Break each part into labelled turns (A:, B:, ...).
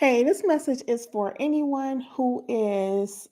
A: Hey, this message is for anyone who is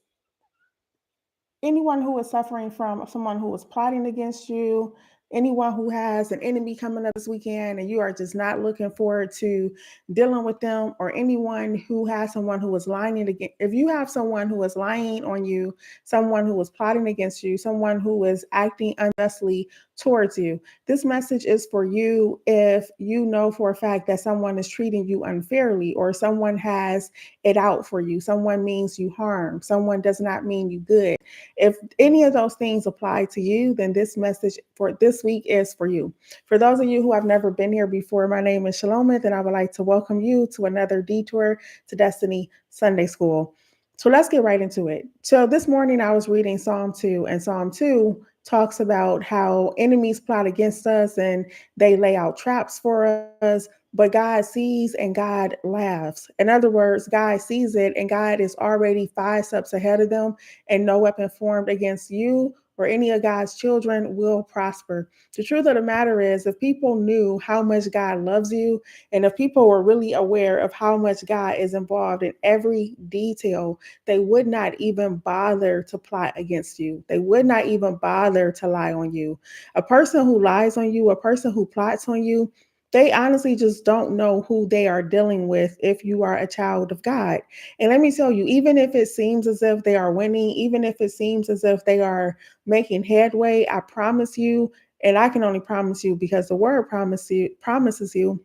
A: suffering from someone who is plotting against you, anyone who has an enemy coming up this weekend and you are just not looking forward to dealing with them, or anyone who has someone who is lying against. If you have someone who is lying on you, someone who is plotting against you, someone who is acting unjustly towards you, this message is for you. If you know for a fact that someone is treating you unfairly, or someone has it out for you, someone means you harm, someone does not mean you good. If any of those things apply to you, then this message for this week is for you. For those of you who have never been here before, my name is Shelomith, and I would like to welcome you to another detour to Destiny Sunday School. So let's get right into it. So this morning I was reading Psalm 2, and Psalm 2 talks about how enemies plot against us and they lay out traps for us, but God sees and God laughs. In other words, God sees it and God is already 5 steps ahead of them, and no weapon formed against you or any of God's children will prosper. The truth of the matter is, if people knew how much God loves you, and if people were really aware of how much God is involved in every detail, they would not even bother to plot against you. They would not even bother to lie on you. A person who lies on you, a person who plots on you, they honestly just don't know who they are dealing with if you are a child of God. And let me tell you, even if it seems as if they are winning, even if it seems as if they are making headway, I promise you, and I can only promise you because the word promises you,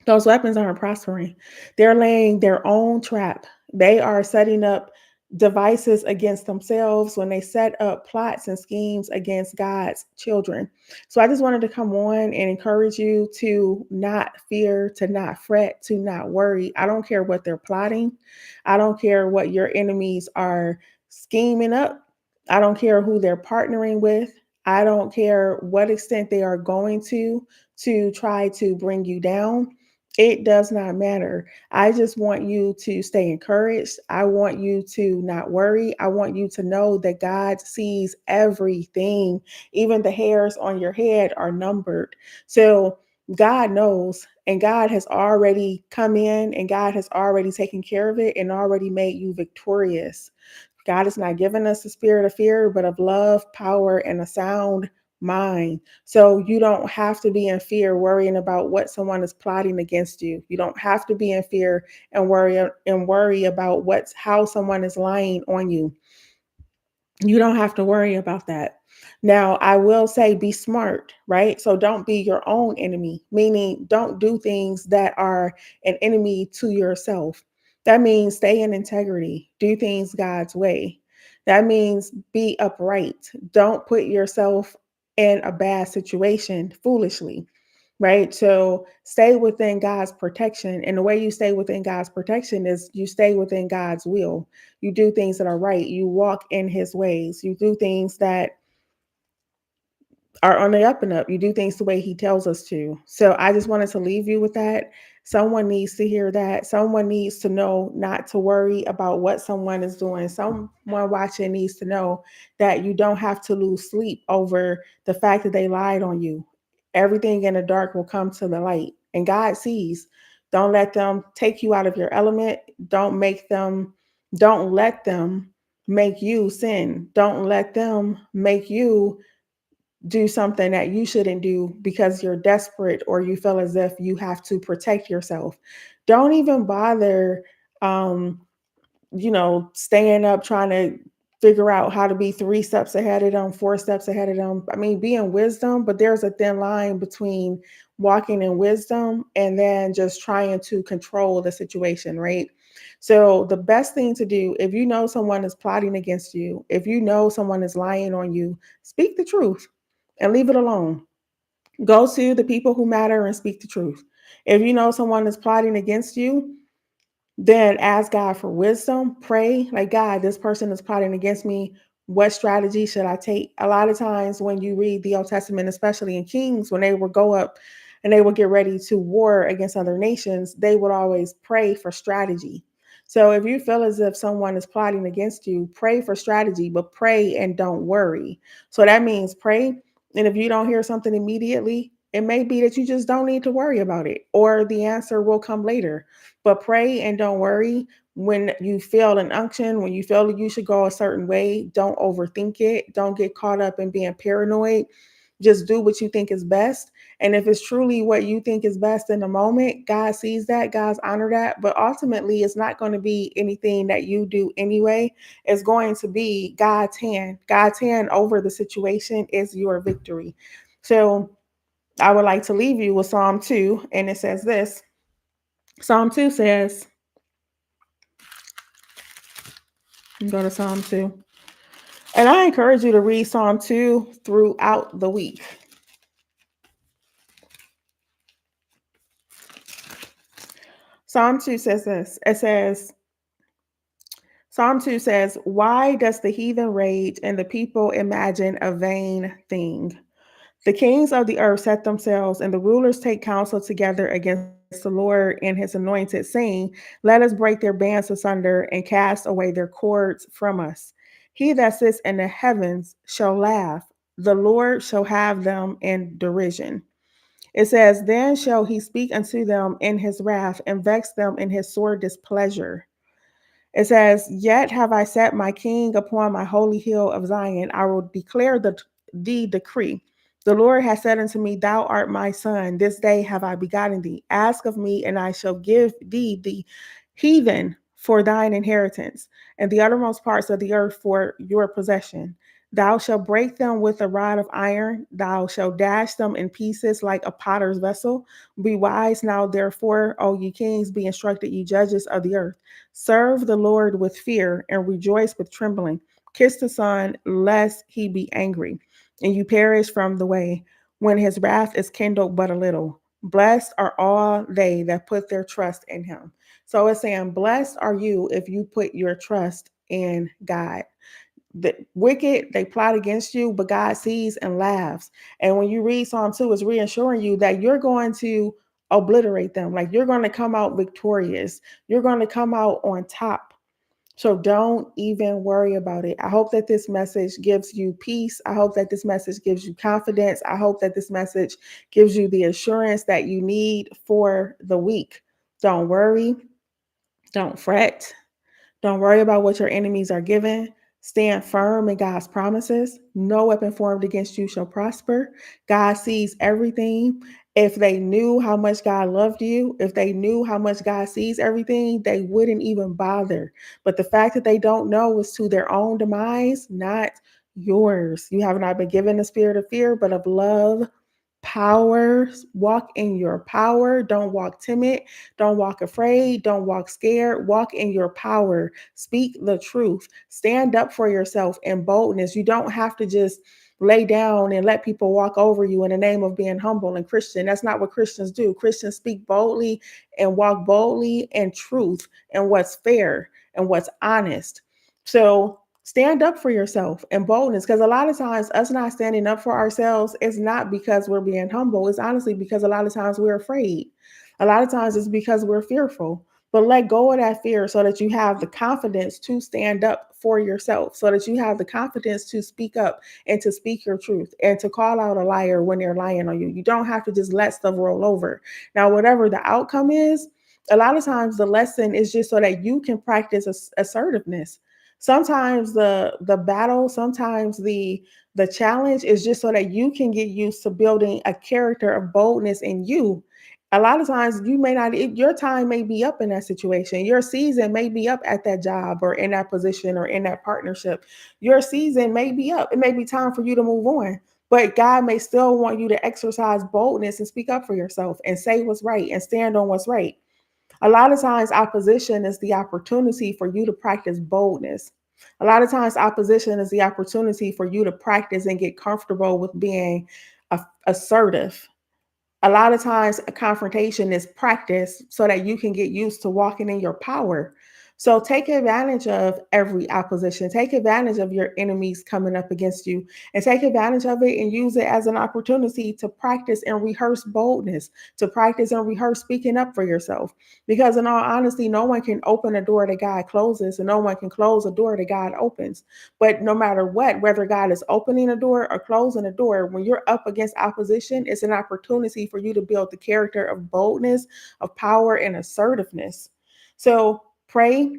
A: those weapons aren't prospering. They're laying their own trap. They are setting up devices against themselves when they set up plots and schemes against God's children. So I just wanted to come on and encourage you to not fear, to not fret, to not worry. I don't care what they're plotting. I don't care what your enemies are scheming up. I don't care who they're partnering with. I don't care what extent they are going to try to bring you down. It does not matter. I just want you to stay encouraged. I want you to not worry. I want you to know that God sees everything. Even the hairs on your head are numbered. So God knows, and God has already come in, and God has already taken care of it and already made you victorious. God has not given us a spirit of fear, but of love, power, and a sound mind. So you don't have to be in fear worrying about what someone is plotting against you. You don't have to be in fear and worry about how someone is lying on you. You don't have to worry about that. Now, I will say be smart, right? So don't be your own enemy, meaning don't do things that are an enemy to yourself. That means stay in integrity, do things God's way. That means be upright. Don't put yourself in a bad situation foolishly, right? So stay within God's protection. And the way you stay within God's protection is you stay within God's will. You do things that are right. You walk in his ways. You do things that are on the up and up. You do things the way he tells us to. So I just wanted to leave you with that. Someone needs to hear that. Someone needs to know not to worry about what someone is doing. Someone watching needs to know that you don't have to lose sleep over the fact that they lied on you. Everything in the dark will come to the light, and God sees. Don't let them take you out of your element. Don't let them make you sin. Don't let them make you do something that you shouldn't do because you're desperate or you feel as if you have to protect yourself. Don't even bother, um, staying up trying to figure out how to be 3 steps ahead of them, 4 steps ahead of them. I mean, be in wisdom, but there's a thin line between walking in wisdom and then just trying to control the situation, right? So the best thing to do, if you know someone is plotting against you, if you know someone is lying on you, speak the truth and leave it alone. Go to the people who matter and speak the truth. If you know someone is plotting against you, then ask God for wisdom. Pray, like, God, this person is plotting against me. What strategy should I take? A lot of times when you read the Old Testament, especially in Kings, when they would go up and they would get ready to war against other nations, they would always pray for strategy. So if you feel as if someone is plotting against you, pray for strategy, but pray and don't worry. So that means pray. And if you don't hear something immediately, It may be that you just don't need to worry about it, or the answer will come later. But pray and don't worry. When you feel an unction, when you feel that you should go a certain way, don't overthink it. Don't get caught up in being paranoid. Just do what you think is best. And if it's truly what you think is best in the moment, God sees that, God's honor that. But ultimately, it's not going to be anything that you do anyway. It's going to be God's hand. God's hand over the situation is your victory. So I would like to leave you with Psalm 2, and it says this. Psalm 2 says, go to Psalm 2. And I encourage you to read Psalm 2 throughout the week. Psalm 2 says this. Psalm 2 says, why does the heathen rage and the people imagine a vain thing? The kings of the earth set themselves, and the rulers take counsel together against the Lord and his anointed, saying, let us break their bands asunder and cast away their cords from us. He that sits in the heavens shall laugh. The Lord shall have them in derision. It says, then shall he speak unto them in his wrath and vex them in his sore displeasure. It says, yet have I set my king upon my holy hill of Zion. I will declare the decree. The Lord has said unto me, thou art my son. This day have I begotten thee. Ask of me, and I shall give thee the heathen for thine inheritance, and the uttermost parts of the earth for your possession. Thou shalt break them with a rod of iron. Thou shalt dash them in pieces like a potter's vessel. Be wise now, therefore, O ye kings, be instructed, ye judges of the earth. Serve the Lord with fear and rejoice with trembling. Kiss the Son, lest he be angry, and you perish from the way, when his wrath is kindled but a little. Blessed are all they that put their trust in him. So it's saying, blessed are you if you put your trust in God. The wicked, they plot against you, but God sees and laughs. And when you read Psalm 2, it's reassuring you that you're going to obliterate them. Like, you're going to come out victorious. You're going to come out on top. So don't even worry about it. I hope that this message gives you peace. I hope that this message gives you confidence. I hope that this message gives you the assurance that you need for the week. Don't worry. Don't fret. Don't worry about what your enemies are given. Stand firm in God's promises. No weapon formed against you shall prosper. God sees everything. If they knew how much God loved you, if they knew how much God sees everything, they wouldn't even bother. But the fact that they don't know is to their own demise, not yours. You have not been given the spirit of fear, but of love, power. Walk in your power. Don't walk timid. Don't walk afraid. Don't walk scared. Walk in your power. Speak the truth. Stand up for yourself in boldness. You don't have to just lay down and let people walk over you in the name of being humble and Christian. That's not what Christians do. Christians speak boldly and walk boldly in truth and what's fair and what's honest. So stand up for yourself and boldness, because a lot of times us not standing up for ourselves is not because we're being humble. It's honestly because a lot of times we're afraid. A lot of times it's because we're fearful. But let go of that fear so that you have the confidence to stand up for yourself, so that you have the confidence to speak up and to speak your truth and to call out a liar when they're lying on you. You don't have to just let stuff roll over. Now, whatever the outcome is, a lot of times the lesson is just so that you can practice assertiveness. Sometimes the battle, sometimes the challenge is just so that you can get used to building a character of boldness in you. A lot of times you may not, your time may be up in that situation. Your season may be up at that job or in that position or in that partnership. Your season may be up. It may be time for you to move on. But God may still want you to exercise boldness and speak up for yourself and say what's right and stand on what's right. A lot of times, opposition is the opportunity for you to practice boldness. A lot of times, opposition is the opportunity for you to practice and get comfortable with being assertive. A lot of times, a confrontation is practice so that you can get used to walking in your power. So take advantage of every opposition. Take advantage of your enemies coming up against you, and take advantage of it and use it as an opportunity to practice and rehearse boldness, to practice and rehearse speaking up for yourself. Because in all honesty, no one can open a door that God closes, and no one can close a door that God opens. But no matter what, whether God is opening a door or closing a door, when you're up against opposition, it's an opportunity for you to build the character of boldness, of power, and assertiveness. So pray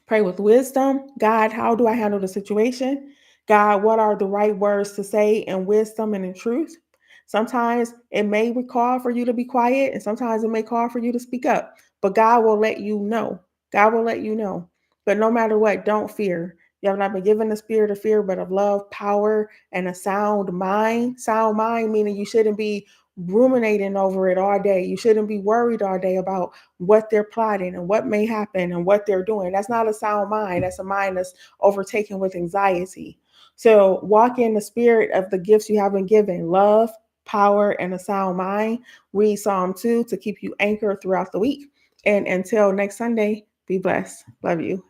A: with wisdom. God, how do I handle the situation? God, what are the right words to say in wisdom and in truth? Sometimes it may call for you to be quiet, and sometimes it may call for you to speak up, but God will let you know. God will let you know. But no matter what, don't fear. You have not been given the spirit of fear, but of love, power, and a sound mind. Sound mind meaning you shouldn't be ruminating over it all day. You shouldn't be worried all day about what they're plotting and what may happen and what they're doing. That's not a sound mind. That's a mind that's overtaken with anxiety. So walk in the spirit of the gifts you have been given: love, power, and a sound mind. Read Psalm 2 to keep you anchored throughout the week. And until next Sunday, be blessed. Love you.